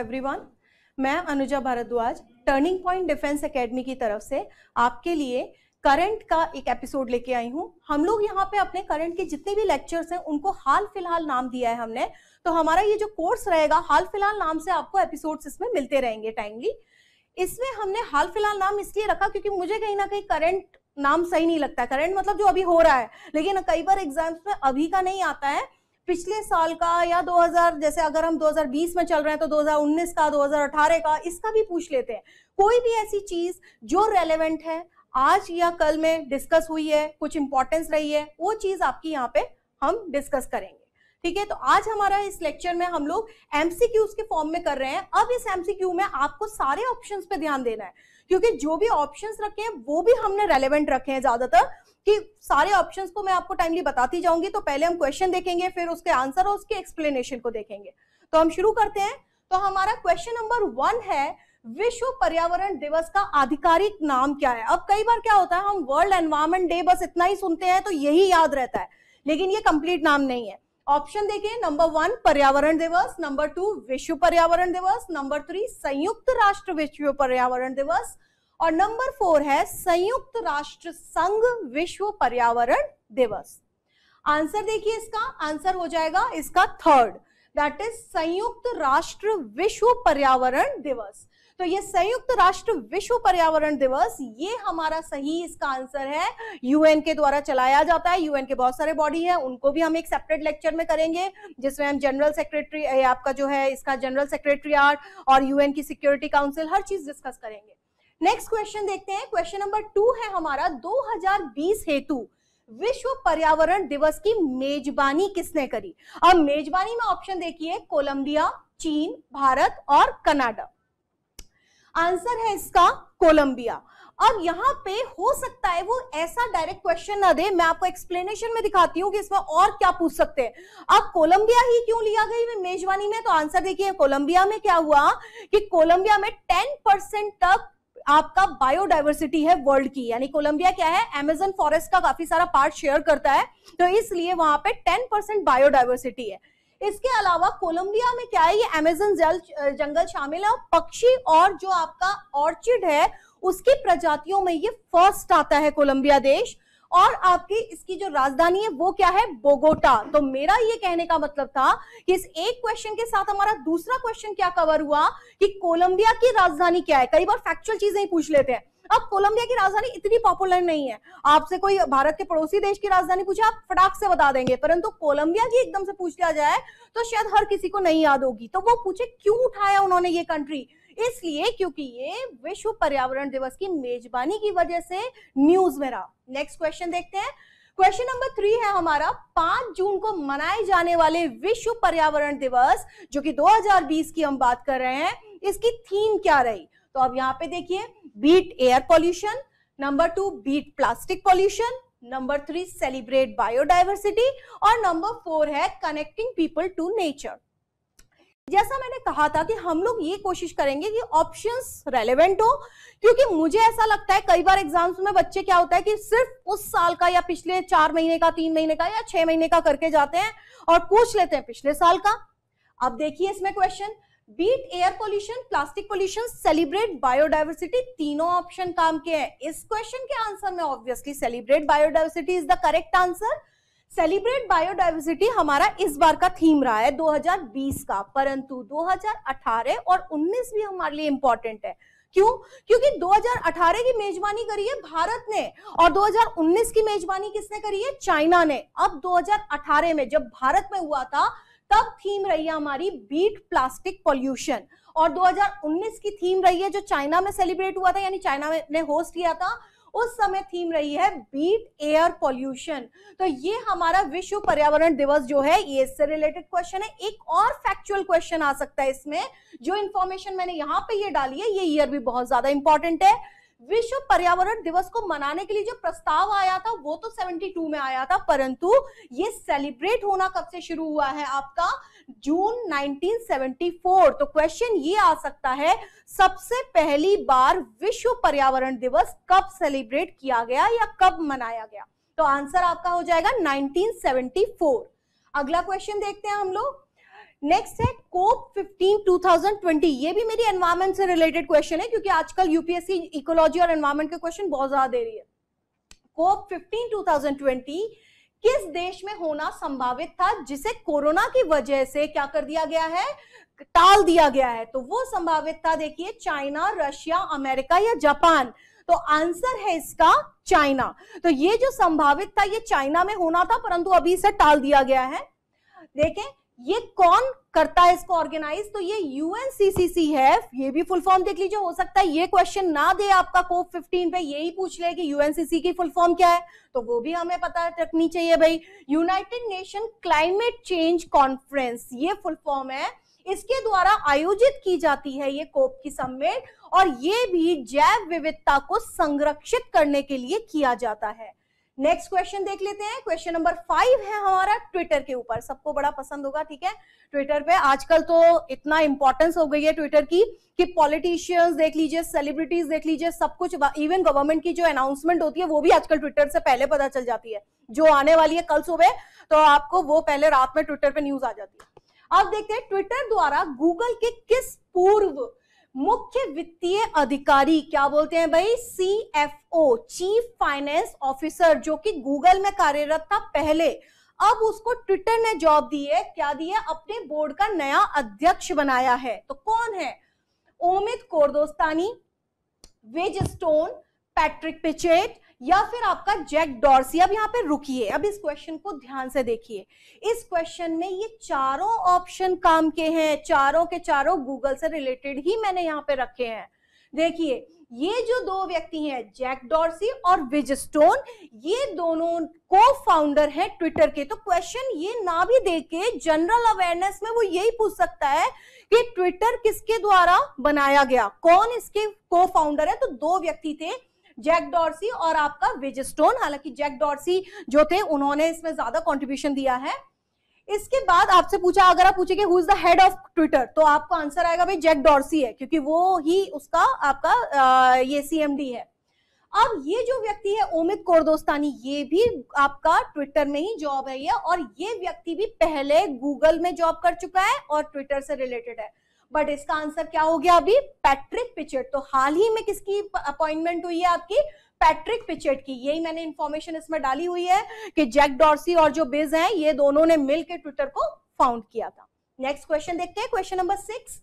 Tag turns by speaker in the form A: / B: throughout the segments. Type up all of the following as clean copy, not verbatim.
A: Everyone, मैं Anuja Bhardwaj turning point defence academy की तरफ से आपके लिए करंट का एक एपिसोड लेके आई हूं। हम लोग यहाँ पे अपने करंट के जितने भी लेक्चर्स हैं उनको हाल फिलहाल नाम दिया है हमने। तो हमारा ये जो कोर्स रहेगा हाल फिलहाल नाम से आपको एपिसोड्स इसमें मिलते रहेंगे टाइमली। इसमें हमने हाल फिलहाल नाम इसलिए रखा क्योंकि मुझे कहीं ना कहीं करंट नाम सही नहीं लगता। करंट मतलब जो अभी हो रहा है, लेकिन कई बार एग्जाम्स में अभी का नहीं आता है, पिछले साल का या 2000, जैसे अगर हम 2020 में चल रहे हैं तो 2019 का, 2018 का, इसका भी पूछ लेते हैं। कोई भी ऐसी चीज जो रेलेवेंट है, आज या कल में डिस्कस हुई है, कुछ इंपॉर्टेंस रही है, वो चीज आपकी यहाँ पे हम डिस्कस करेंगे। ठीक है, तो आज हमारा इस लेक्चर में हम लोग एमसीक्यूज के फॉर्म में कर रहे हैं। अब इस एमसीक्यू में आपको सारे ऑप्शंस पे ध्यान देना है, क्योंकि जो भी ऑप्शंस रखे हैं वो भी हमने रेलेवेंट रखे हैं ज्यादातर, कि सारे ऑप्शंस को मैं आपको टाइमली बताती जाऊंगी। तो पहले हम क्वेश्चन देखेंगे, फिर उसके आंसर और उसके एक्सप्लेनेशन को देखेंगे। तो हम शुरू करते हैं। तो हमारा क्वेश्चन नंबर 1 है, विश्व पर्यावरण दिवस का आधिकारिक नाम क्या है? अब कई बार क्या होता है, हम वर्ल्ड एनवायरनमेंट डे बस इतना ही सुनते हैं तो यही याद रहता है, लेकिन ये कंप्लीट नाम नहीं है। ऑप्शन देखिए, नंबर 1 पर्यावरण दिवस, नंबर 2 विश्व पर्यावरण दिवस, नंबर 3 संयुक्त राष्ट्र विश्व पर्यावरण दिवस, और नंबर 4 है संयुक्त राष्ट्र संघ विश्व पर्यावरण दिवस। आंसर देखिए, इसका आंसर हो जाएगा इसका थर्ड, दैट इज संयुक्त राष्ट्र विश्व पर्यावरण दिवस। तो ये संयुक्त राष्ट्र विश्व पर्यावरण दिवस, ये हमारा सही इसका आंसर है। यूएन के द्वारा चलाया जाता है। यूएन के बहुत सारे बॉडी है, उनको भी हम एक सेपरेट लेक्चर में करेंगे, जिसमें हम जनरल सेक्रेटरी, आपका जो है इसका जनरल सेक्रेटरीट और यूएन की सिक्योरिटी काउंसिल, हर चीज डिस्कस करेंगे। नेक्स्ट क्वेश्चन देखते हैं। क्वेश्चन नंबर 2 है हमारा, 2020 हेतु विश्व पर्यावरण दिवस की मेजबानी किसने करी? अब मेजबानी में ऑप्शन देखिए, कोलंबिया, चीन, भारत और कनाडा। आंसर है इसका कोलंबिया। अब यहाँ पे हो सकता है वो ऐसा डायरेक्ट क्वेश्चन ना दे, मैं आपको एक्सप्लेनेशन में दिखाती हूँ कि इसमें और क्या पूछ सकते हैं। अब कोलंबिया ही क्यों लिया गई मेजबानी में? तो आंसर देखिए, कोलंबिया में क्या हुआ कि कोलंबिया में 10% तक आपका बायोडाइवर्सिटी है वर्ल्ड की, यानी कोलंबिया क्या है, अमेज़न फॉरेस्ट का काफी सारा पार्ट शेयर करता है, तो इसलिए वहां पे 10% बायोडाइवर्सिटी है। इसके अलावा कोलंबिया में क्या है, ये अमेज़न जंगल शामिल है, और पक्षी और जो आपका ऑर्चिड है उसकी प्रजातियों में ये फर्स्ट आता है कोलंबिया देश। और आपकी इसकी जो राजधानी है वो क्या है, बोगोटा। तो मेरा ये कहने का मतलब था कि इस एक क्वेश्चन के साथ हमारा दूसरा क्वेश्चन क्या कवर हुआ कि कोलंबिया की राजधानी क्या है। कई बार फैक्चुअल चीजें ही पूछ लेते हैं। अब कोलंबिया की राजधानी इतनी पॉपुलर नहीं है, आपसे कोई भारत के पड़ोसी देश की राजधानी पूछे आप फटाक से बता देंगे, परंतु कोलंबिया की एकदम से पूछ लिया जाए तो शायद हर किसी को नहीं याद होगी। तो वो पूछे क्यों उठाया उन्होंने ये कंट्री, इसलिए क्योंकि ये विश्व पर्यावरण दिवस की मेजबानी की वजह से न्यूज में रहा। नेक्स्ट क्वेश्चन देखते हैं। क्वेश्चन नंबर 3 है हमारा, 5 जून को मनाए जाने वाले विश्व पर्यावरण दिवस जो कि 2020 की हम बात कर रहे हैं, इसकी थीम क्या रही? तो अब यहाँ पे देखिए, beat air pollution, number 2 beat plastic pollution, number 3 celebrate biodiversity, और नंबर 4 है कनेक्टिंग पीपल टू नेचर। जैसा मैंने कहा था कि हम लोग ये कोशिश करेंगे कि ऑप्शंस रेलेवेंट हो, क्योंकि मुझे ऐसा लगता है कई बार एग्जाम्स में बच्चे क्या होता है कि सिर्फ उस साल का या पिछले 4 महीने का, 3 महीने का या 6 महीने का करके जाते हैं और पूछ लेते हैं पिछले साल का। अब देखिए इसमें question, beat air pollution, plastic pollution, celebrate biodiversity, तीनों ऑप्शन काम के हैं। इस क्वेश्चन के आंसर में obviously celebrate biodiversity is the correct answer. Celebrate biodiversity हमारा इस बार का थीम रहा है 2020 का, परंतु 2018 और 19 भी हमारे लिए इंपॉर्टेंट है। क्यों? क्योंकि 2018 की मेजबानी करी है भारत ने और 2019 की मेजबानी किसने करी है, चाइना ने। अब 2018 में जब भारत में हुआ था तब थीम रही है हमारी बीट प्लास्टिक पॉल्यूशन, और 2019 की थीम रही है जो चाइना में सेलिब्रेट हुआ था, यानी चाइना ने होस्ट किया था, उस समय थीम रही है बीट एयर पॉल्यूशन। तो ये हमारा विश्व पर्यावरण दिवस जो है ये इससे रिलेटेड क्वेश्चन है। एक और फैक्चुअल क्वेश्चन आ सकता है इसमें, जो इंफॉर्मेशन मैंने यहाँ पे ये डाली है ये ईयर भी बहुत ज्यादा इंपॉर्टेंट है। विश्व पर्यावरण दिवस को मनाने के लिए जो प्रस्ताव आया था वो तो 72 में आया था, परंतु ये सेलिब्रेट होना कब से शुरू हुआ है आपका, जून 1974। तो क्वेश्चन ये आ सकता है, सबसे पहली बार विश्व पर्यावरण दिवस कब सेलिब्रेट किया गया या कब मनाया गया? तो आंसर आपका हो जाएगा 1974। अगला क्वेश्चन देखते हैं हम लोग। नेक्स्ट है कोप 15 2020, ये भी मेरी एनवायरमेंट से रिलेटेड क्वेश्चन है क्योंकि आजकल यूपीएससी इकोलॉजी और एनवायरमेंट के क्वेश्चन बहुत ज्यादा दे रही है। कोप 15 2020 किस देश में होना संभावित था जिसे कोरोना की वजह से क्या कर दिया गया है, टाल दिया गया है? तो वो संभावित था, देखिए, चाइना, रशिया, अमेरिका या जापान। तो आंसर है इसका चाइना। तो ये जो संभावित था ये चाइना में होना था, परंतु अभी इसे टाल दिया गया है। देखें ये कौन करता है इसको ऑर्गेनाइज, तो ये यूएनसीसीसी है। ये भी फुल फॉर्म देख लीजिए, हो सकता है ये क्वेश्चन ना दे आपका कोप 15 पे, यही पूछ ले कि यूएनसीसी की फुल फॉर्म क्या है, तो वो भी हमें पता रखनी चाहिए भाई। United nation climate change conference, ये फुल फॉर्म है, इसके द्वारा आयोजित की जाती है ये कोप की समिट, और ये भी जैव विविधता को संरक्षित करने के लिए किया जाता है। नेक्स्ट क्वेश्चन देख लेते हैं। क्वेश्चन नंबर 5 है हमारा ट्विटर के ऊपर, सबको बड़ा पसंद होगा, ठीक है। ट्विटर पे आजकल तो इतना इंपॉर्टेंस हो गई है ट्विटर की कि पॉलिटिशियंस देख लीजिए, सेलिब्रिटीज देख लीजिए, सब कुछ, इवन गवर्नमेंट की जो अनाउंसमेंट होती है वो भी आजकल ट्विटर से पहले पता चल जाती है। जो आने वाली है कल सुबह, तो आपको वो पहले रात में ट्विटर पे न्यूज आ जाती है। अब देखते हैं ट्विटर द्वारा गूगल के किस पूर्व मुख्य वित्तीय अधिकारी, क्या बोलते हैं भाई, CFO, चीफ फाइनेंस ऑफिसर, जो कि गूगल में कार्यरत था पहले, अब उसको ट्विटर ने जॉब दी है, क्या दी है, अपने बोर्ड का नया अध्यक्ष बनाया है। तो कौन है? ओमित कोरदोस्तानी, विज स्टोन, पैट्रिक पिचेट या फिर आपका जैक डॉर्सी। अब यहाँ पे रुकिए, अब इस क्वेश्चन को ध्यान से देखिए। इस क्वेश्चन में ये चारों ऑप्शन काम के हैं, चारों के चारों गूगल से रिलेटेड ही मैंने यहाँ पे रखे हैं। देखिए ये जो दो व्यक्ति हैं, जैक डॉर्सी और विज स्टोन, ये दोनों को फाउंडर हैं ट्विटर के। तो क्वेश्चन ये ना भी देके जनरल अवेयरनेस में वो यही पूछ सकता है कि ट्विटर किसके द्वारा बनाया गया, कौन इसके को फाउंडर है। तो दो व्यक्ति थे, जैक डॉर्सी और आपका विज स्टोन। हालांकि जैक डॉर्सी जो थे उन्होंने इसमें ज्यादा कंट्रीब्यूशन दिया है। इसके बाद आपसे पूछा, अगर आप पूछेंगे who is the head of Twitter, तो आपको आंसर आएगा भाई जैक डॉर्सी है, क्योंकि वो ही उसका आपका ये CMD है। अब ये जो व्यक्ति है ओमित कोरदोस्तानी, ये भी आपका ट्विटर में ही जॉब है ये, और ये व्यक्ति भी पहले गूगल में जॉब कर चुका है और ट्विटर से रिलेटेड है। बट इसका आंसर क्या हो गया अभी, पैट्रिक पिचेट। तो हाल ही में किसकी अपॉइंटमेंट हुई है आपकी, पैट्रिक पिचेट की। यही मैंने इंफॉर्मेशन इसमें डाली हुई है कि जैक डॉर्सी और जो बिज हैं, ये दोनों ने मिलकर ट्विटर को फाउंड किया था। नेक्स्ट क्वेश्चन देखते हैं, क्वेश्चन नंबर 6।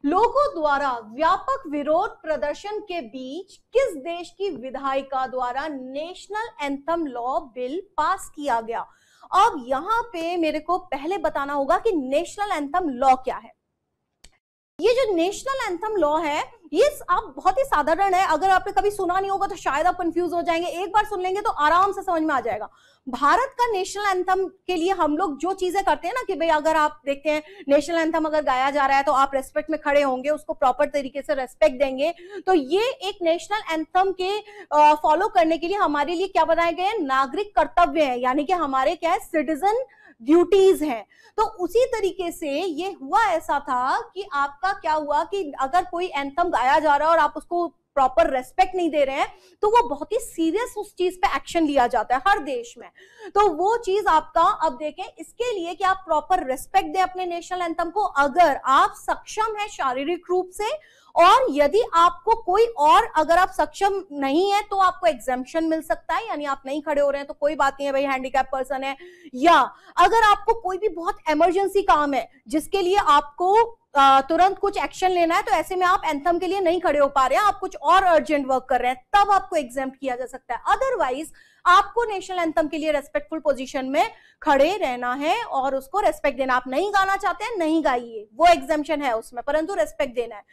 A: लोगों द्वारा व्यापक विरोध प्रदर्शन के बीच किस देश की विधायिका द्वारा national anthem law bill pass किया गया? अब यहाँ पे मेरे को पहले बताना होगा कि नेशनल एंथम लॉ क्या है। ये जो नेशनल एंथम लॉ है ये आप बहुत ही साधारण है, अगर आपने कभी सुना नहीं होगा तो शायद आप कंफ्यूज हो जाएंगे, एक बार सुन लेंगे तो आराम से समझ में आ जाएगा। भारत का नेशनल एंथम के लिए हम लोग जो चीजें करते हैं ना कि भाई अगर आप देखते हैं नेशनल एंथम अगर गाया जा रहा है तो आप रेस्पेक्ट में खड़े होंगे, उसको प्रॉपर तरीके से रेस्पेक्ट देंगे। तो ये एक नेशनल एंथम के फॉलो करने के लिए हमारे लिए क्या बनाए गए हैं, नागरिक कर्तव्य है, यानी कि हमारे क्या है, सिटीजन ड्यूटीज हैं। तो उसी तरीके से ये हुआ, ऐसा था कि आपका क्या हुआ कि अगर कोई एंथम गाया जा रहा है और आप उसको प्रॉपर रेस्पेक्ट नहीं दे रहे हैं तो वो बहुत ही सीरियस उस चीज पे एक्शन लिया जाता है हर देश में। तो वो चीज आपका, अब देखें, इसके लिए कि आप प्रॉपर रेस्पेक्ट दें अपने नेशनल एंथम को, अगर आप सक्षम है शारीरिक रूप से, और यदि आपको कोई और, अगर आप सक्षम नहीं है तो आपको एग्जेम्पशन मिल सकता है, यानी आप नहीं खड़े हो रहे हैं तो कोई बात नहीं है भाई, हैंडीकैप पर्सन है, या अगर आपको कोई भी बहुत इमरजेंसी काम है जिसके लिए आपको तुरंत कुछ एक्शन लेना है, तो ऐसे में आप एंथम के लिए नहीं खड़े हो पा रहे हैं, आप कुछ और अर्जेंट वर्क कर रहे हैं, तब आपको एग्जेम्प्ट किया जा सकता है। अदरवाइज आपको नेशनल एंथम के लिए रेस्पेक्टफुल पोजीशन में खड़े रहना है और उसको रेस्पेक्ट देना। आप नहीं गाना चाहते हैं, नहीं गाइए, वो एग्जेम्पशन है उसमें, परंतु रेस्पेक्ट देना है।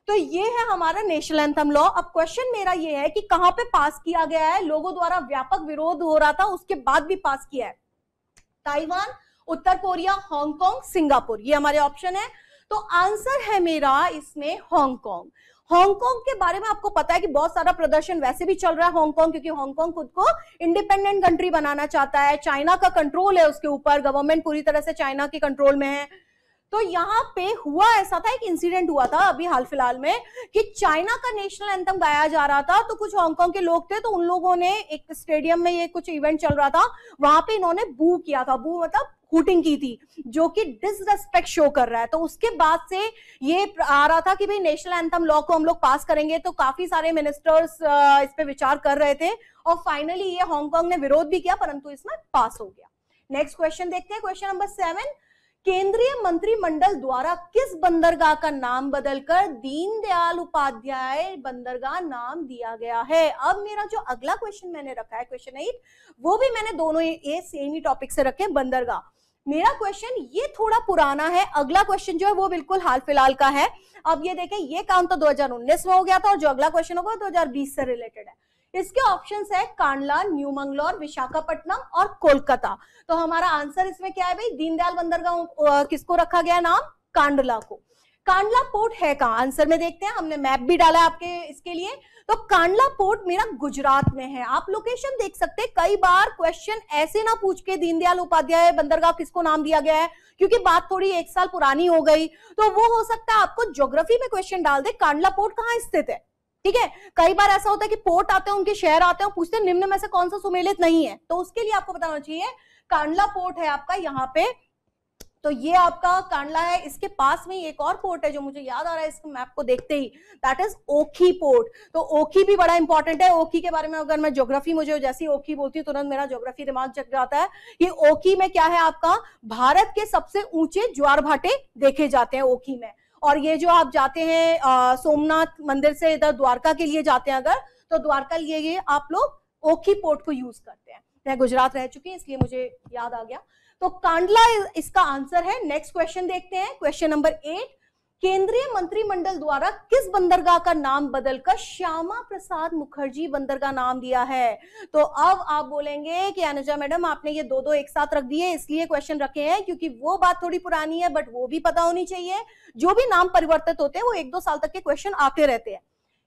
A: तो ये है हमारा नेशनल एंथम लॉ। अब क्वेश्चन मेरा ये है कि कहां पे पास किया गया है, लोगों द्वारा व्यापक विरोध हो रहा था उसके बाद भी पास किया है। ताइवान, उत्तर कोरिया, हांगकांग, सिंगापुर, ये हमारे ऑप्शन है। तो आंसर है मेरा इसमें हांगकांग। हांगकांग के बारे में आपको पता है कि बहुत सारा प्रदर्शन वैसे भी चल रहा है हांगकांग, क्योंकि हांगकांग खुद को इंडिपेंडेंट कंट्री बनाना चाहता है, चाइना का कंट्रोल है उसके ऊपर, गवर्नमेंट पूरी तरह से चाइना के कंट्रोल में है। तो यहाँ पे हुआ ऐसा था, एक इंसिडेंट हुआ था अभी हाल फिलहाल में कि चाइना का नेशनल एंथम गाया जा रहा था, तो कुछ हांगकांग के लोग थे, तो उन लोगों ने एक स्टेडियम में, ये कुछ इवेंट चल रहा था, वहां पे इन्होंने बू किया था। बू मतलब हूटिंग की थी, जो कि डिसरेस्पेक्ट शो कर रहा है। तो उसके बाद से ये आ रहा था कि भाई नेशनल एंथम लॉ को हम लोग पास करेंगे, तो काफी सारे मिनिस्टर्स इस पे विचार कर रहे थे और फाइनली ये हांगकांग ने विरोध भी किया, परंतु इसमें पास हो गया। नेक्स्ट क्वेश्चन देखते हैं, क्वेश्चन नंबर 7, केंद्रीय मंत्रिमंडल द्वारा किस बंदरगाह का नाम बदलकर दीनदयाल उपाध्याय बंदरगाह नाम दिया गया है। अब मेरा जो अगला क्वेश्चन मैंने रखा है क्वेश्चन 8, वो भी मैंने दोनों ये सेम ही टॉपिक से रखे, बंदरगाह। मेरा क्वेश्चन ये थोड़ा पुराना है, अगला क्वेश्चन जो है वो बिल्कुल हाल फिलहाल का है। अब ये देखें, ये काम तो 2019 में हो गया था और जो अगला क्वेश्चन होगा 2020 से रिलेटेड है। इसके ऑप्शंस है कांडला, न्यू मंगलोर, विशाखापट्टनम और कोलकाता। तो हमारा आंसर इसमें क्या है भाई, दीनदयाल बंदरगाह किसको रखा गया नाम, कांडला को। कांडला पोर्ट है कहां, आंसर में देखते हैं, हमने मैप भी डाला आपके इसके लिए। तो कांडला पोर्ट मेरा गुजरात में है। आप लोकेशन देख सकते हैं, कई बार क्वेश्चन ऐसे ना पूछ के दीनदयाल उपाध्याय बंदरगाह किसको नाम दिया गया है, क्योंकि बात थोड़ी 1 साल पुरानी हो गई, तो वो हो सकता है आपको ज्योग्राफी में क्वेश्चन डाल दे कांडला पोर्ट कहां स्थित है। ठीक है, कई बार ऐसा होता है कि पोर्ट आते हैं, उनके शहर आते हैं, पूछते हैं निम्न में से कौन सा सुमेलित नहीं है, तो उसके लिए आपको बताना चाहिए कांडला पोर्ट है आपका यहाँ पे। तो ये आपका कांडला है, इसके पास में एक और पोर्ट है जो मुझे याद आ रहा है इस मैप को देखते ही, दैट इज ओखी पोर्ट। तो ओखी भी बड़ा इंपॉर्टेंट है। ओखी के बारे में अगर मैं ज्योग्राफी, मुझे जैसी ओखी बोलती हूँ तुरंत मेरा ज्योग्राफी दिमाग जग जाता है। ये ओखी में क्या है आपका, भारत के सबसे ऊंचे ज्वार भाटे देखे जाते हैं ओखी में। और ये जो आप जाते हैं सोमनाथ मंदिर से इधर द्वारका के लिए जाते हैं अगर, तो द्वारका लिए ये आप लोग ओखी पोर्ट को यूज करते हैं। मैं गुजरात रह चुकी हूँ इसलिए मुझे याद आ गया। तो कांडला इसका आंसर है। नेक्स्ट क्वेश्चन देखते हैं, क्वेश्चन नंबर 8, केंद्रीय मंत्रिमंडल द्वारा किस बंदरगाह का नाम बदलकर श्यामा प्रसाद मुखर्जी बंदरगाह नाम दिया है। तो अब आप बोलेंगे कि अनुजा मैडम आपने ये दो एक साथ रख दिए, इसलिए क्वेश्चन रखे हैं क्योंकि वो बात थोड़ी पुरानी है, बट वो भी पता होनी चाहिए। जो भी नाम परिवर्तित होते हैं वो 1-2 साल तक के क्वेश्चन आते रहते हैं।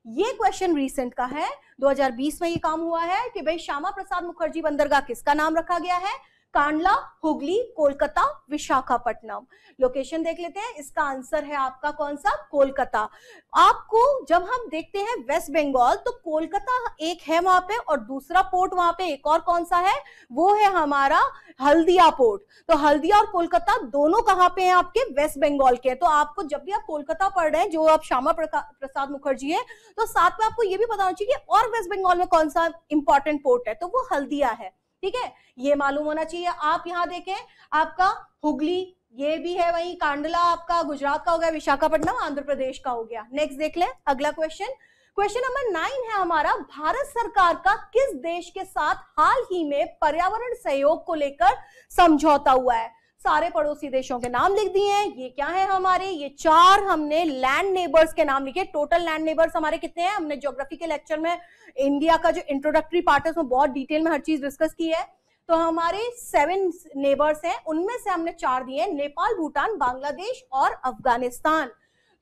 A: ये क्वेश्चन रिसेंट का है, 2020 में ये काम हुआ है कि भाई श्यामा प्रसाद मुखर्जी बंदरगाह किसका नाम रखा गया है, कांडला, हुगली, कोलकाता, विशाखापट्टनम। लोकेशन देख लेते हैं, इसका आंसर है आपका कौन सा, कोलकाता। आपको जब हम देखते हैं वेस्ट बंगाल, तो कोलकाता एक है वहां पे और दूसरा पोर्ट वहां पे एक और कौन सा है, वो है हमारा हल्दिया पोर्ट। तो हल्दिया और कोलकाता दोनों कहां पे हैं आपके, वेस्ट बंगाल के। तो आपको जब भी आप कोलकाता पढ़ रहे हैं, जो आप श्यामा प्रसाद मुखर्जी है, तो साथ में आपको ये भी पता होना चाहिए कि और वेस्ट बंगाल में कौन सा इंपॉर्टेंट पोर्ट है, तो वो हल्दिया है। ठीक है, ये मालूम होना चाहिए। आप यहाँ देखें, आपका हुगली ये भी है, वहीं कांडला आपका गुजरात का हो गया, विशाखापट्टनम आंध्र प्रदेश का हो गया। नेक्स्ट देख लें अगला क्वेश्चन, क्वेश्चन नंबर 9 है हमारा, भारत सरकार का किस देश के साथ हाल ही में पर्यावरण सहयोग को लेकर समझौता हुआ है। सारे पड़ोसी देशों के नाम लिख दिए हैं। ये क्या है हमारे, ये 4 हमने लैंड नेबर्स के नाम लिखे। टोटल लैंड नेबर्स हमारे कितने हैं, हमने ज्योग्राफी के लेक्चर में इंडिया का जो इंट्रोडक्टरी पार्ट है उसमें बहुत डिटेल में हर चीज डिस्कस की है। तो हमारे 7 नेबर्स हैं, उनमें से हमने 4 दिए, नेपाल, भूटान, बांग्लादेश और अफगानिस्तान।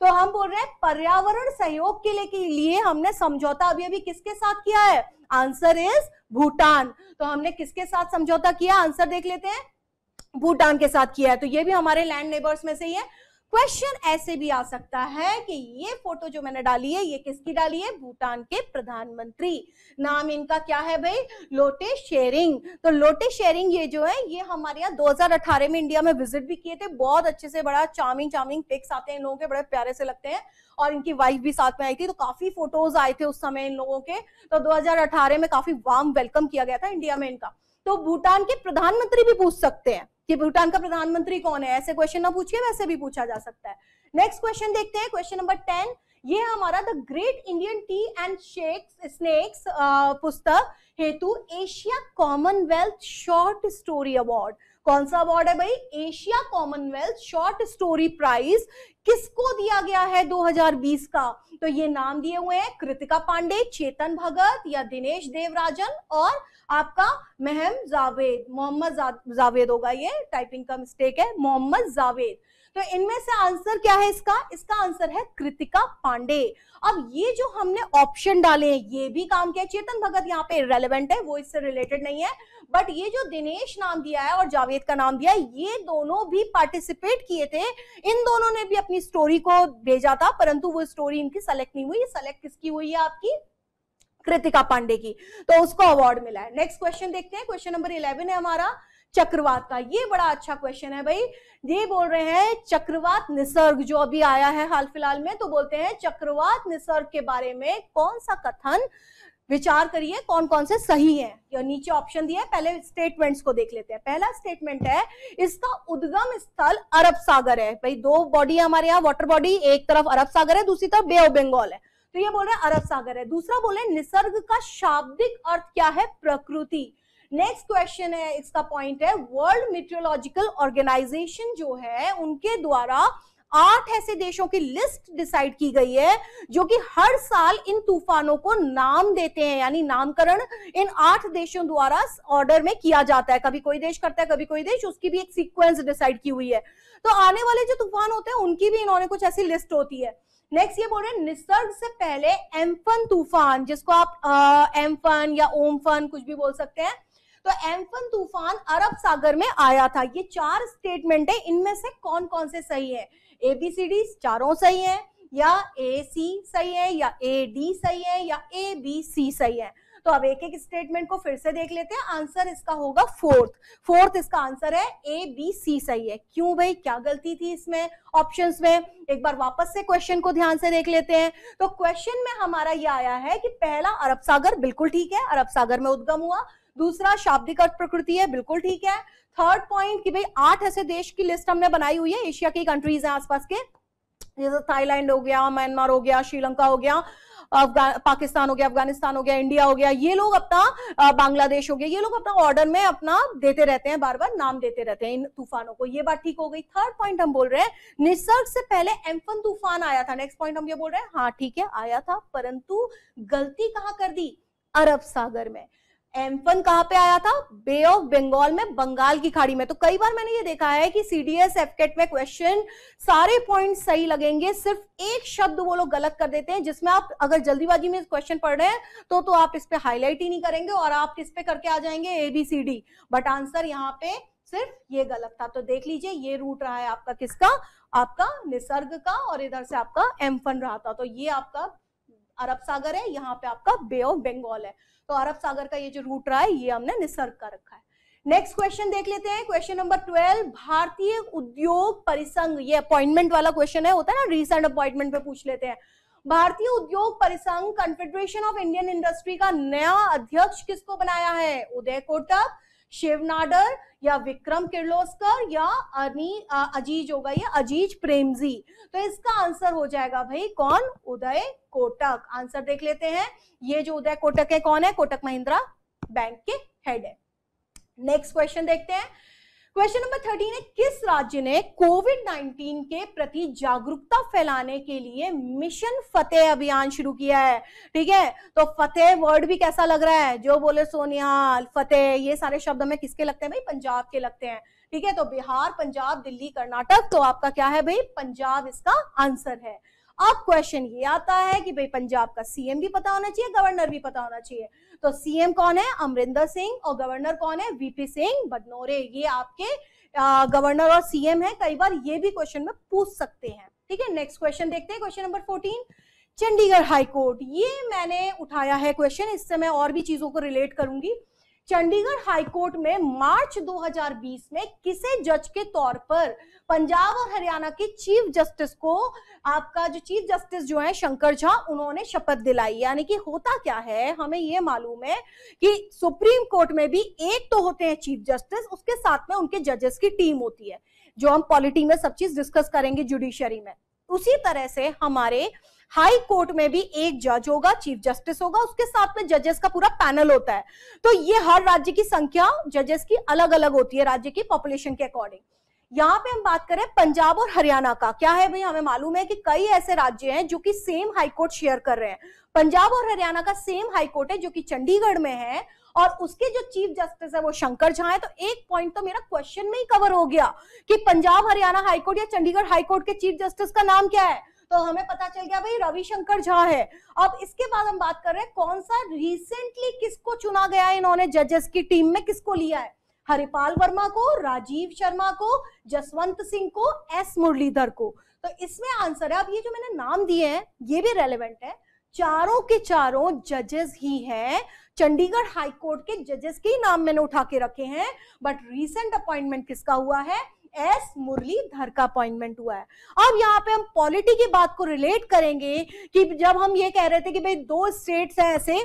A: तो हम बोल रहे हैं पर्यावरण सहयोग के लिए हमने समझौता अभी अभी किसके साथ किया है, आंसर इज भूटान। तो हमने किसके साथ समझौता किया, आंसर देख लेते हैं, भूटान के साथ किया है। तो ये भी हमारे लैंड नेबर्स में से ही है। क्वेश्चन ऐसे भी आ सकता है कि ये फोटो जो मैंने डाली है ये किसकी डाली है, भूटान के प्रधानमंत्री। नाम इनका क्या है भाई, लोटे शेरिंग। तो लोटे शेरिंग ये जो है, ये हमारे यहाँ 2018 में इंडिया में विजिट भी किए थे। बहुत अच्छे से, बड़ा चार्मिंग पिक्स आते हैं इन लोगों के, बड़े प्यारे से लगते हैं। और इनकी वाइफ भी साथ में आई थी, तो काफी फोटोज आए थे उस समय इन लोगों के। तो 2018 में काफी वार्म वेलकम किया गया था इंडिया में इनका। तो भूटान के प्रधानमंत्री भी पूछ सकते हैं कि भूटान का प्रधानमंत्री कौन है, ऐसे क्वेश्चन ना पूछिए, वैसे भी पूछा जा सकता है। नेक्स्ट क्वेश्चन देखते हैं, क्वेश्चन नंबर 10, ये हमारा the great Indian tea and snakes पुस्तक हेतु Asia Commonwealth short story award. कौन सा अवार्ड है भाई, Asia Commonwealth short story prize किसको दिया गया है 2020 का। तो ये नाम दिए हुए हैं कृतिका पांडे, चेतन भगत या दिनेश देवराजन और आपका महम जावेद, मोहम्मद जावेद होगा, ये टाइपिंग का मिस्टेक है, मोहम्मद जावेद। तो इनमें से आंसर क्या है इसका आंसर है कृतिका पांडे। अब ये जो हमने ऑप्शन डाले हैं ये भी काम किया। चेतन भगत यहाँ पे इररिलेवेंट है, वो इससे रिलेटेड नहीं है, बट ये जो दिनेश नाम दिया है और जावेद का नाम दिया है, ये दोनों भी पार्टिसिपेट किए थे। इन दोनों ने भी अपनी स्टोरी को भेजा था, परंतु वो स्टोरी इनकी सेलेक्ट नहीं हुई। सेलेक्ट किसकी हुई है, आपकी कृतिका पांडे की, तो उसको अवार्ड मिला है। नेक्स्ट क्वेश्चन देखते हैं, क्वेश्चन नंबर 11 है हमारा, चक्रवात का। ये बड़ा अच्छा क्वेश्चन है भाई। ये बोल रहे हैं चक्रवात निसर्ग जो अभी आया है हाल फिलहाल में, तो बोलते हैं चक्रवात निसर्ग के बारे में कौन सा कथन, विचार करिए कौन कौन से सही है। या नीचे ऑप्शन दिया है, पहले स्टेटमेंट्स को देख लेते हैं। पहला स्टेटमेंट है इसका उद्गम स्थल अरब सागर है। भाई दो बॉडी है हमारे यहाँ वाटर बॉडी, एक तरफ अरब सागर है, दूसरी तरफ बे ऑफ बंगाल है, तो ये बोल रहे हैं अरब सागर है। दूसरा बोले निसर्ग का शाब्दिक अर्थ क्या है, प्रकृति। नेक्स्ट क्वेश्चन है, इसका पॉइंट है वर्ल्ड मीटियोलॉजिकल ऑर्गेनाइजेशन जो है उनके द्वारा 8 ऐसे देशों की लिस्ट डिसाइड की गई है जो कि हर साल इन तूफानों को नाम देते हैं, यानी नामकरण इन 8 देशों द्वारा ऑर्डर में किया जाता है। कभी कोई देश करता है, कभी कोई देश, उसकी भी एक सीक्वेंस डिसाइड की हुई है। तो आने वाले जो तूफान होते हैं उनकी भी इन्होंने कुछ ऐसी लिस्ट होती है। नेक्स्ट ये बोल रहे हैं निसर्ग से पहले एम्फन तूफान, जिसको आप एम्फन या ओम्फन कुछ भी बोल सकते हैं, तो एम्फन तूफान अरब सागर में आया था। ये 4 स्टेटमेंट है, इनमें से कौन कौन से सही है? ABCD चारों सही है, या AC सही है, या AD सही है, या ABC सही है? तो अब एक एक स्टेटमेंट को फिर से देख लेते हैं। आंसर इसका होगा फोर्थ इसका आंसर है, ABC सही है। क्यों भाई, क्या गलती थी इसमें ऑप्शंस में? एक बार वापस से क्वेश्चन को ध्यान से देख लेते हैं। तो क्वेश्चन में हमारा ये आया है कि पहला अरब सागर, बिल्कुल ठीक है, अरब सागर में उद्गम हुआ। दूसरा शाब्दिक अर्थ प्रकृति है, बिल्कुल ठीक है। थर्ड पॉइंट कि भाई 8 ऐसे देश की लिस्ट हमने बनाई हुई है, एशिया की कंट्रीज हैं आसपास के, जैसे थाईलैंड हो गया, म्यांमार हो गया, श्रीलंका हो गया, पाकिस्तान हो गया, अफगानिस्तान हो गया, इंडिया हो गया, ये लोग अपना बांग्लादेश हो गया, ये लोग अपना ऑर्डर में अपना देते रहते हैं, बार बार नाम देते रहते हैं इन तूफानों को। ये बात ठीक हो गई। थर्ड पॉइंट हम बोल रहे हैं निसर्ग से पहले एम्फन तूफान आया था। नेक्स्ट पॉइंट हम ये बोल रहे हैं, हाँ ठीक है आया था, परंतु गलती कहां कर दी? अरब सागर में। एम्फन कहां पे आया था? बे ऑफ बंगाल में, बंगाल की खाड़ी में। तो कई बार मैंने ये देखा है कि CDS FCAT में क्वेश्चन सारे पॉइंट सही लगेंगे, सिर्फ एक शब्द वो लोग गलत कर देते हैं, जिसमें आप अगर जल्दीबाजी में क्वेश्चन पढ़ रहे हैं तो आप इस पे हाईलाइट ही नहीं करेंगे और आप इस पे करके आ जाएंगे ABCD, बट आंसर यहाँ पे सिर्फ ये गलत था। तो देख लीजिए, ये रूट रहा है आपका किसका? आपका निसर्ग का, और इधर से आपका एम्फन रहा था। तो ये आपका अरब सागर है, यहाँ पे आपका बे ऑफ बंगाल है। तो अरब सागर का ये जो रूट रहा है ये हमने निसर्ग का रखा है। नेक्स्ट क्वेश्चन देख लेते हैं, क्वेश्चन नंबर 12। भारतीय उद्योग परिसंघ, ये अपॉइंटमेंट वाला क्वेश्चन है, होता है ना रिसेंट अपॉइंटमेंट पे पूछ लेते हैं। भारतीय उद्योग परिसंघ कन्फेडरेशन ऑफ इंडियन इंडस्ट्री का नया अध्यक्ष किसको बनाया है? उदय कोटक, शिव नाडर, या विक्रम किर्लोस्कर, या अजीज होगा ये अजीज प्रेमजी। तो इसका आंसर हो जाएगा भाई कौन? उदय कोटक। आंसर देख लेते हैं, ये जो उदय कोटक है कौन है? कोटक महिंद्रा बैंक के हेड है। नेक्स्ट क्वेश्चन देखते हैं, क्वेश्चन नंबर 13 है किस राज्य ने कोविड-19 के प्रति जागरूकता फैलाने के लिए मिशन फतेह अभियान शुरू किया है? ठीक है, तो फतेह वर्ड भी कैसा लग रहा है? जो बोले सोनिहाल, फतेह, ये सारे शब्द हमें किसके लगते हैं भाई? पंजाब के लगते हैं। ठीक है, तो बिहार, पंजाब, दिल्ली, कर्नाटक, तो आपका क्या है भाई? पंजाब इसका आंसर है। अब क्वेश्चन ये आता है कि भाई पंजाब का CM भी पता होना चाहिए, गवर्नर भी पता होना चाहिए। तो CM कौन है? अमरिंदर सिंह, और गवर्नर कौन है? VP सिंह बदनोरे। ये आपके गवर्नर और CM है, कई बार ये भी क्वेश्चन में पूछ सकते हैं। ठीक है, नेक्स्ट क्वेश्चन देखते हैं, क्वेश्चन नंबर 14। चंडीगढ़ हाईकोर्ट, ये मैंने उठाया है क्वेश्चन, इससे मैं और भी चीजों को रिलेट करूंगी। चंडीगढ़ हाईकोर्ट में मार्च 2020 में किसे जज के तौर पर पंजाब और हरियाणा के चीफ जस्टिस को, आपका जो चीफ जस्टिस जो है शंकर झा, उन्होंने शपथ दिलाई। यानी कि होता क्या है, हमें ये मालूम है कि सुप्रीम कोर्ट में भी एक तो होते हैं चीफ जस्टिस, उसके साथ में उनके जजेस की टीम होती है, जो हम पॉलिटी में सब चीज डिस्कस करेंगे जुडिशरी में। उसी तरह से हमारे हाई कोर्ट में भी एक जज होगा, चीफ जस्टिस होगा, उसके साथ में जजेस का पूरा पैनल होता है। तो ये हर राज्य की संख्या जजेस की अलग अलग होती है, राज्य की पॉपुलेशन के अकॉर्डिंग। यहाँ पे हम बात करें पंजाब और हरियाणा का, क्या है भाई? हमें मालूम है कि कई ऐसे राज्य हैं जो कि सेम हाईकोर्ट शेयर कर रहे हैं। पंजाब और हरियाणा का सेम हाईकोर्ट है जो कि चंडीगढ़ में है, और उसके जो चीफ जस्टिस है वो शंकर झा है। तो एक पॉइंट तो मेरा क्वेश्चन में ही कवर हो गया कि पंजाब हरियाणा हाईकोर्ट या चंडीगढ़ हाईकोर्ट के चीफ जस्टिस का नाम क्या है? तो हमें पता चल गया भाई रविशंकर झा है। अब इसके बाद हम बात कर रहे हैं कौन सा रिसेंटली किसको चुना गया है, इन्होंने जजेस की टीम में किसको लिया है? हरिपाल वर्मा को, राजीव शर्मा को, जसवंत सिंह को, S मुरलीधर को। तो इसमें आंसर है, अब ये जो मैंने नाम दिए हैं ये भी रेलेवेंट है, चारों के चारों जजेस ही हैं चंडीगढ़ हाई कोर्ट के जजेस के नाम मैंने उठा के रखे हैं, बट रीसेंट अपॉइंटमेंट किसका हुआ है? एस मुरलीधर का अपॉइंटमेंट हुआ है। अब यहाँ पे हम पॉलिटी की बात को रिलेट करेंगे कि जब हम ये कह रहे थे कि भाई 2 स्टेट्स हैं, ऐसे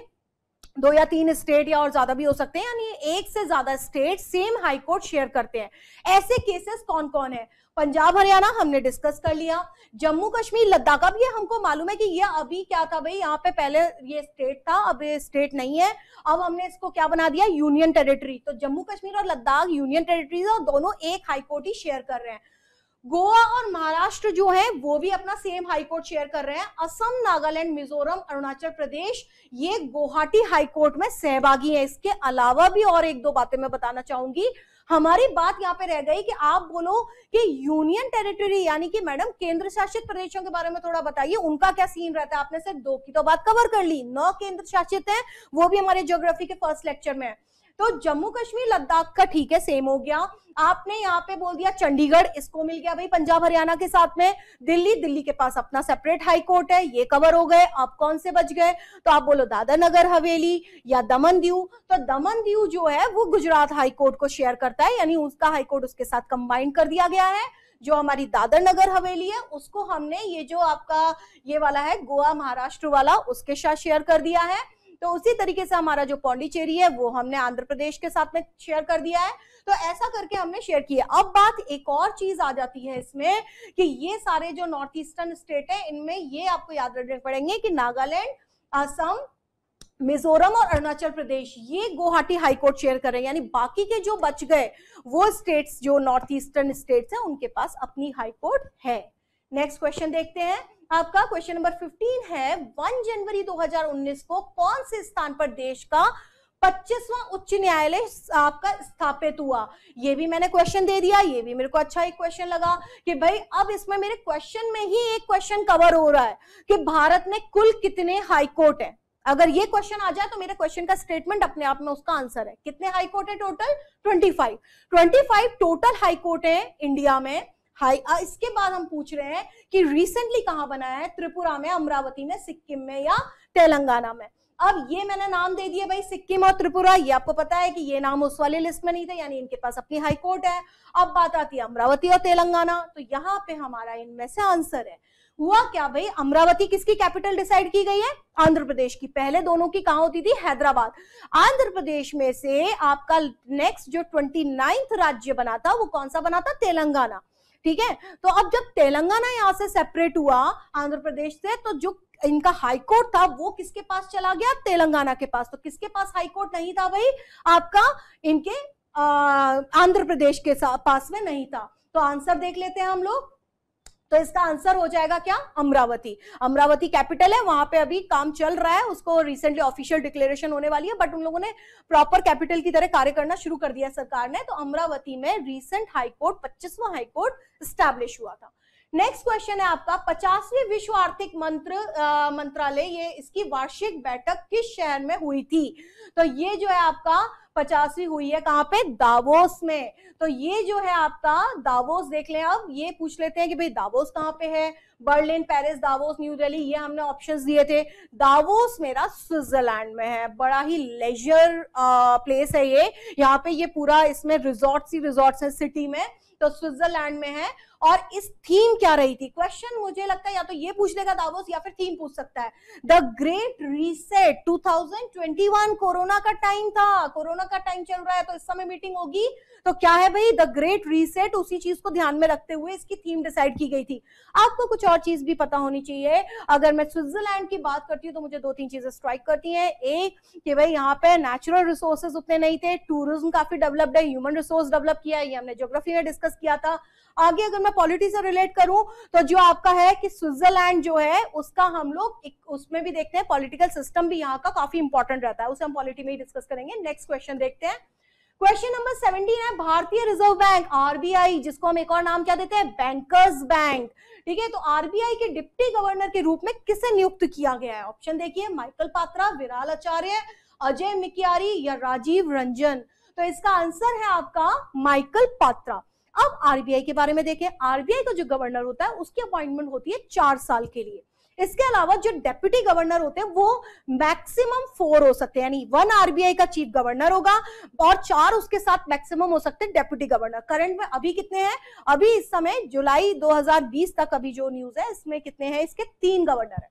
A: 2 या 3 स्टेट या और ज्यादा भी हो सकते हैं, यानी 1 से ज्यादा state same high court share करते हैं, ऐसे केसेस कौन कौन है? पंजाब हरियाणा हमने डिस्कस कर लिया, जम्मू कश्मीर लद्दाख, अब ये हमको मालूम है कि ये अभी क्या था भाई, यहाँ पे पहले ये स्टेट था, अब ये स्टेट नहीं है, अब हमने इसको क्या बना दिया? Union territory. तो जम्मू कश्मीर और लद्दाख यूनियन टेरिटरीज और दोनों एक हाई कोर्ट ही शेयर कर रहे हैं। गोवा और महाराष्ट्र जो है वो भी अपना सेम हाई कोर्ट शेयर कर रहे हैं। असम, नागालैंड, मिजोरम, अरुणाचल प्रदेश ये गुवाहाटी हाई कोर्ट में सहभागी है। इसके अलावा भी और 1-2 बातें मैं बताना चाहूंगी। हमारी बात यहाँ पे रह गई कि आप बोलो कि यूनियन टेरिटरी यानी कि मैडम केंद्र शासित प्रदेशों के बारे में थोड़ा बताइए, उनका क्या सीन रहता है? आपने सिर्फ 2 की तो बात कवर कर ली, 9 केंद्र शासित है, वो भी हमारे ज्योग्राफी के फर्स्ट लेक्चर में है। तो जम्मू कश्मीर लद्दाख का ठीक है, सेम हो गया। आपने यहाँ पे बोल दिया चंडीगढ़, इसको मिल गया भाई पंजाब हरियाणा के साथ में। दिल्ली के पास अपना सेपरेट हाई कोर्ट है, ये कवर हो गए। आप कौन से बच गए? तो आप बोलो दादर नगर हवेली या दमन दीव। तो दमन दीव जो है वो गुजरात हाई कोर्ट को शेयर करता है, यानी उसका हाई कोर्ट उसके साथ कंबाइन कर दिया गया है। जो हमारी दादर नगर हवेली है उसको हमने ये जो आपका ये वाला है गोवा महाराष्ट्र वाला उसके साथ शेयर कर दिया है। तो उसी तरीके से हमारा जो पौंडीचेरी है वो हमने आंध्र प्रदेश के साथ में शेयर कर दिया है। तो ऐसा करके हमने शेयर किया। अब बात एक और चीज आ जाती है इसमें कि ये सारे जो नॉर्थ ईस्टर्न स्टेट है इनमें ये आपको याद रखने पड़ेंगे कि नागालैंड, असम, मिजोरम और अरुणाचल प्रदेश ये गुवाहाटी हाईकोर्ट शेयर कर रहे हैं, यानी बाकी के जो बच गए वो स्टेट्स जो नॉर्थ ईस्टर्न स्टेट्स हैं उनके पास अपनी हाईकोर्ट है। नेक्स्ट क्वेश्चन देखते हैं। आपका क्वेश्चन नंबर 15 है 1 जनवरी 2019 को कौन से स्थान पर देश का 25वां उच्च न्यायालय आपका स्थापित हुआ? ये भी मैंने क्वेश्चन दे दिया, ये भी मेरे को अच्छा एक क्वेश्चन लगा कि भाई अब इसमें मेरे क्वेश्चन में ही एक क्वेश्चन कवर हो रहा है कि भारत में कुल कितने हाई कोर्ट है। अगर ये क्वेश्चन आ जाए तो मेरे क्वेश्चन का स्टेटमेंट अपने आप में उसका आंसर है। कितने हाई कोर्ट है टोटल? 25 टोटल हाई कोर्ट है इंडिया में। इसके बाद हम पूछ रहे हैं कि रिसेंटली कहां बनाया है? त्रिपुरा में, अमरावती में, सिक्किम में या तेलंगाना में। अब ये मैंने नाम दे दिए भाई सिक्किम और त्रिपुरा, ये आपको पता है कि ये नाम उस वाले लिस्ट में नहीं थे, यानी इनके पास अपनी हाई कोर्ट है। अब बात आती है अमरावती और तेलंगाना, तो यहाँ पे हमारा इनमें से आंसर है। हुआ क्या भाई, अमरावती किसकी कैपिटल डिसाइड की गई है? आंध्र प्रदेश की। पहले दोनों की कहां होती थी? हैदराबाद। आंध्र प्रदेश में से आपका नेक्स्ट जो 29वां राज्य बना था वो कौन सा बना था? तेलंगाना। ठीक है, तो अब जब तेलंगाना यहां से सेपरेट हुआ आंध्र प्रदेश से, तो जो इनका हाई कोर्ट था वो किसके पास चला गया? तेलंगाना के पास। तो किसके पास हाई कोर्ट नहीं था भाई? आपका इनके आंध्र प्रदेश के पास में नहीं था। तो आंसर देख लेते हैं हम लोग। तो इसका आंसर हो जाएगा क्या? अमरावती। अमरावती कैपिटल है, वहां पे अभी काम चल रहा है, उसको रिसेंटली ऑफिशियल डिक्लेरेशन होने वाली है, बट उन लोगों ने प्रॉपर कैपिटल की तरह कार्य करना शुरू कर दिया सरकार ने। तो अमरावती में रिसेंट हाई कोर्ट 25वां हाई कोर्ट स्टैब्लिश हुआ था। नेक्स्ट क्वेश्चन है आपका 50वीं विश्व आर्थिक मंत्रालय, ये इसकी वार्षिक बैठक किस शहर में हुई थी? तो ये जो है आपका 50वीं हुई है कहां पे? दावोस में। तो ये जो है आपका दावोस देख लें। अब ये पूछ लेते हैं कि भाई दावोस कहां पे है? Berlin, Paris, Davos, new Delhi, ये हमने ऑप्शंस दिए थे। दावोस मेरा स्विट्जरलैंड में है, बड़ा ही लेजर प्लेस है ये। यहाँ पे ये पूरा इसमें रिजॉर्ट्स है सिटी में, तो स्विट्जरलैंड में है। और इस थीम क्या रही थी? क्वेश्चन मुझे लगता है या तो ये पूछ लेगा दावोस या फिर थीम पूछ सकता है। द ग्रेट रीसेट 2021, कोरोना का टाइम था, कोरोना का टाइम चल रहा है, तो इस समय मीटिंग होगी। तो क्या है भाई? The great reset. उसी चीज को ध्यान में रखते हुए इसकी थीम डिसाइड की गई थी। आपको कुछ और चीज भी पता होनी चाहिए। अगर मैं स्विट्जरलैंड की बात करती हूँ तो मुझे 2-3 चीजें स्ट्राइक करती हैं। एक कि भाई यहाँ पे नेचुरल रिसोर्सेज उतने नहीं थे, टूरिज्म काफी डेवलप्ड है, ह्यूमन रिसोर्स डेवलप किया है, ये हमने ज्योग्राफी में डिस्कस किया था। आगे अगर मैं पॉलिटी से रिलेट करूं तो जो आपका है कि स्विट्जरलैंड जो है उसका हम लोग उसमें भी देखते हैं, पॉलिटिकल सिस्टम भी यहाँ का काफी इंपॉर्टेंट रहता है, उसे हम पॉलिटी में ही डिस्कस करेंगे। नेक्स्ट क्वेश्चन देखते हैं। क्वेश्चन नंबर 17 है भारतीय रिजर्व बैंक आरबीआई, जिसको हम एक और नाम क्या देते हैं? Bankers bank. ठीक है, तो आरबीआई के डिप्टी गवर्नर के रूप में किसे नियुक्त किया गया है? ऑप्शन देखिए, माइकल पात्रा, विराल आचार्य, अजय मिकियारी या राजीव रंजन। तो इसका आंसर है आपका माइकल पात्रा। अब आरबीआई के बारे में देखें। आरबीआई का जो गवर्नर होता है उसकी अपॉइंटमेंट होती है 4 साल के लिए। इसके अलावा जो डेप्यूटी गवर्नर होते हैं वो मैक्सिमम 4 हो सकते हैं, यानी 1 आरबीआई का चीफ गवर्नर होगा और 4 उसके साथ मैक्सिमम हो सकते हैं डेप्यूटी गवर्नर। करंट में अभी कितने हैं, अभी इस समय जुलाई 2020 तक अभी जो न्यूज है इसमें कितने हैं, इसके 3 गवर्नर है।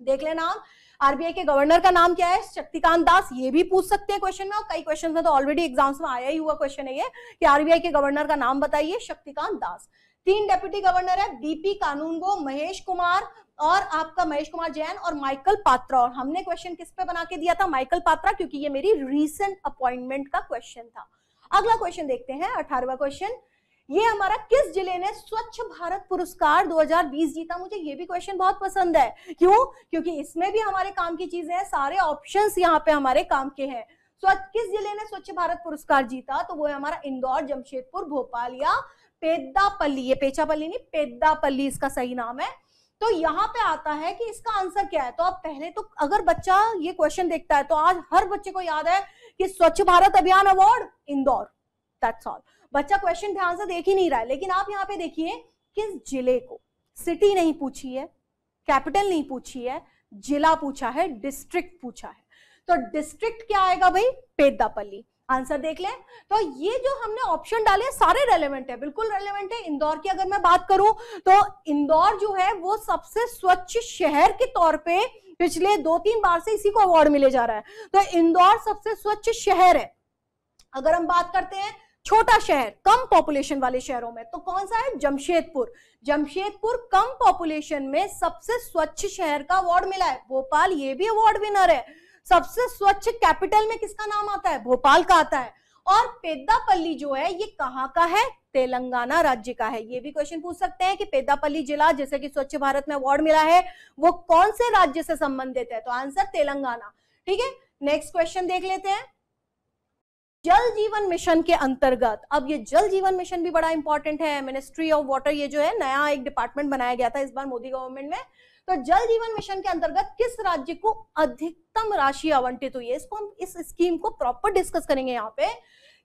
A: देख लेना आप, आरबीआई के गवर्नर का नाम क्या है, शक्तिकांत दास, ये भी पूछ सकते हैं क्वेश्चन में, और कई क्वेश्चन में तो ऑलरेडी एग्जाम्स में आया ही हुआ क्वेश्चन है ये कि आरबीआई के गवर्नर का नाम बताइए, शक्तिकांत दास। 3 डेप्यूटी गवर्नर है, बीपी कानूनगो, महेश कुमार और आपका महेश कुमार जैन और माइकल पात्रा। और हमने क्वेश्चन किस पे बना के दिया था, माइकल पात्रा, क्योंकि ये मेरी रीसेंट अपॉइंटमेंट का क्वेश्चन था। अगला क्वेश्चन देखते हैं, 18वां क्वेश्चन, ये हमारा किस जिले ने स्वच्छ भारत पुरस्कार 2020 जीता। मुझे ये भी क्वेश्चन बहुत पसंद है, क्यों, क्योंकि इसमें भी हमारे काम की चीजें हैं, सारे ऑप्शंस यहाँ पे हमारे काम के हैं। किस जिले ने स्वच्छ भारत पुरस्कार जीता, तो वो है हमारा इंदौर, जमशेदपुर, भोपाल या पेद्दापल्ली। ये पेचापल्ली नहीं, पेद्दापल्ली इसका सही नाम है। तो यहाँ पे आता है कि इसका आंसर क्या है। तो अब पहले तो अगर बच्चा ये क्वेश्चन देखता है तो आज हर बच्चे को याद है कि स्वच्छ भारत अभियान अवार्ड इंदौर, दैट्स ऑल। बच्चा क्वेश्चन ध्यान से देख ही नहीं रहा है, लेकिन आप यहाँ पे देखिए किस जिले को, सिटी नहीं पूछी है, कैपिटल नहीं पूछी है, जिला पूछा है, डिस्ट्रिक्ट पूछा है। तो डिस्ट्रिक्ट क्या आएगा भाई, पेद्दापल्ली। आंसर देख लें, तो ये जो हमने ऑप्शन डाले सारे रेलेवेंट है, बिल्कुल रेलेवेंट है। इंदौर की अगर मैं बात करूं तो इंदौर जो है वो सबसे स्वच्छ शहर के तौर पे पिछले 2-3 बार से इसी को अवार्ड मिले जा रहा है। तो इंदौर सबसे स्वच्छ शहर है। अगर हम बात करते हैं छोटा शहर, कम पॉपुलेशन वाले शहरों में, तो कौन सा है, जमशेदपुर। जमशेदपुर कम पॉपुलेशन में सबसे स्वच्छ शहर का अवार्ड मिला है। भोपाल ये भी अवार्ड विनर है। सबसे स्वच्छ कैपिटल में किसका नाम आता है, भोपाल का आता है। और पेद्दापल्ली जो है ये कहाँ का है, तेलंगाना राज्य का है। ये भी क्वेश्चन पूछ सकते हैं कि पेद्दापल्ली जिला जैसे कि स्वच्छ भारत में अवार्ड मिला है वो कौन से राज्य से संबंधित है, तो आंसर तेलंगाना। ठीक है, नेक्स्ट क्वेश्चन देख लेते हैं। जल जीवन मिशन के अंतर्गत, अब ये जल जीवन मिशन भी बड़ा इंपॉर्टेंट है, मिनिस्ट्री ऑफ वाटर, ये जो है नया एक डिपार्टमेंट बनाया गया था इस बार मोदी गवर्नमेंट में। तो जल जीवन मिशन के अंतर्गत किस राज्य को अधिकतम राशि आवंटित हुई है, इसको हम इस स्कीम को प्रॉपर डिस्कस करेंगे यहाँ पे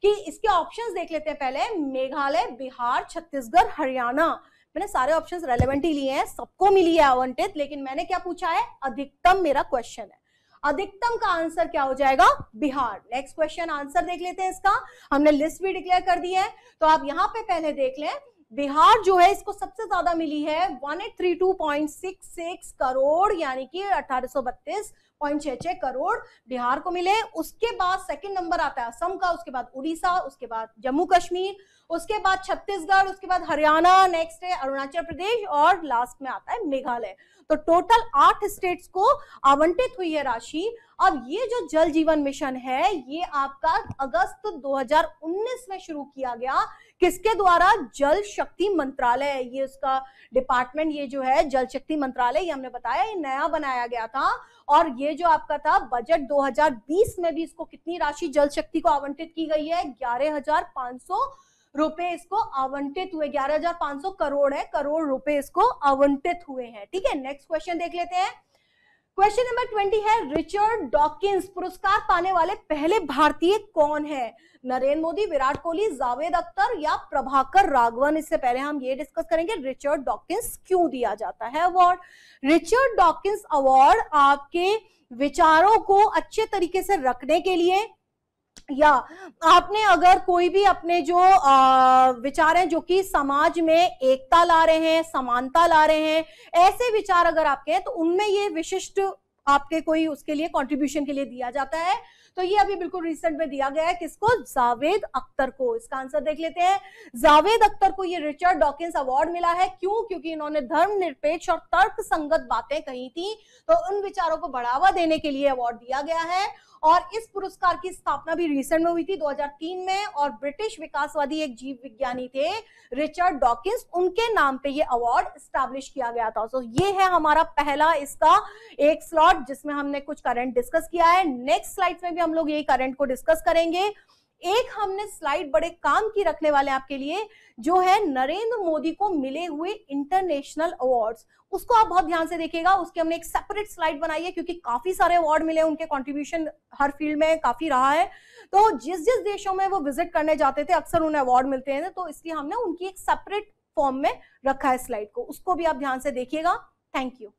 A: कि इसके ऑप्शंस देख लेते हैं पहले। मेघालय, बिहार, छत्तीसगढ़, हरियाणा। मैंने सारे ऑप्शंस रेलेवेंट ही लिए हैं, सबको मिली है आवंटित, लेकिन मैंने क्या पूछा है, अधिकतम मेरा क्वेश्चन है। अधिकतम का आंसर क्या हो जाएगा, बिहार। नेक्स्ट क्वेश्चन आंसर देख लेते हैं इसका, हमने लिस्ट भी डिक्लेयर कर दी है। तो आप यहाँ पे पहले देख लें, बिहार जो है इसको सबसे ज्यादा मिली है 1832.66 करोड़, यानी कि 1832.66 करोड़ बिहार को मिले। उसके बाद सेकंड नंबर आता है असम का, उसके बाद उड़ीसा, उसके बाद जम्मू कश्मीर, उसके बाद छत्तीसगढ़, उसके बाद हरियाणा, नेक्स्ट है अरुणाचल प्रदेश और लास्ट में आता है मेघालय। तो टोटल 8 स्टेट्स को आवंटित हुई है राशि। अब ये जो जल जीवन मिशन है ये आपका अगस्त 2019 में शुरू किया गया, किसके द्वारा, जल शक्ति मंत्रालय, ये उसका डिपार्टमेंट, ये जो है जल शक्ति मंत्रालय, ये हमने बताया ये नया बनाया गया था। और ये जो आपका था बजट 2020 में भी इसको कितनी राशि जल शक्ति को आवंटित की गई है, 11,500 रुपए इसको आवंटित हुए, 11,500 करोड़ है, करोड़ रुपए इसको आवंटित हुए हैं। ठीक है, नेक्स्ट क्वेश्चन देख लेते हैं। क्वेश्चन नंबर 20 है, रिचर्ड डॉकिंस पुरस्कार पाने वाले पहले भारतीय कौन है, नरेंद्र मोदी, विराट कोहली, जावेद अख्तर या प्रभाकर राघवन। इससे पहले हम ये डिस्कस करेंगे रिचर्ड डॉकिंस क्यों दिया जाता है अवार्ड। रिचर्ड डॉकिंस अवार्ड आपके विचारों को अच्छे तरीके से रखने के लिए, या आपने अगर कोई भी अपने जो विचार हैं जो कि समाज में एकता ला रहे हैं, समानता ला रहे हैं, ऐसे विचार अगर आपके हैं तो उनमें ये विशिष्ट आपके कोई उसके लिए कंट्रीब्यूशन के लिए दिया जाता है। तो ये अभी बिल्कुल रिसेंट में दिया गया है, किसको, जावेद अख्तर को। इसका आंसर देख लेते हैं, जावेद अख्तर को ये रिचर्ड डॉकिंस अवार्ड मिला है। क्यों, क्योंकि इन्होंने धर्मनिरपेक्ष और तर्क संगत बातें कही थी, तो उन विचारों को बढ़ावा देने के लिए अवार्ड दिया गया है। और इस पुरस्कार की स्थापना भी रिसेंट में हुई थी 2003 में, और ब्रिटिश विकासवादी एक जीव विज्ञानी थे रिचर्ड डॉकिंस, उनके नाम पे ये अवार्ड एस्टैब्लिश किया गया था। तो ये है हमारा पहला इसका एक स्लॉट जिसमें हमने कुछ करंट डिस्कस किया है। नेक्स्ट स्लाइड्स में भी हम लोग यही करंट को डिस्कस करेंगे। एक हमने स्लाइड बड़े काम की रखने वाले आपके लिए, जो है नरेंद्र मोदी को मिले हुए इंटरनेशनल अवार्ड्स, उसको आप बहुत ध्यान से देखिएगा। उसके हमने एक सेपरेट स्लाइड बनाई है क्योंकि काफी सारे अवार्ड मिले, उनके कंट्रीब्यूशन हर फील्ड में काफी रहा है। तो जिस जिस देशों में वो विजिट करने जाते थे अक्सर उन्हें अवार्ड मिलते हैं, तो इसलिए हमने उनकी एक सेपरेट फॉर्म में रखा है स्लाइड को, उसको भी आप ध्यान से देखिएगा। Thank you.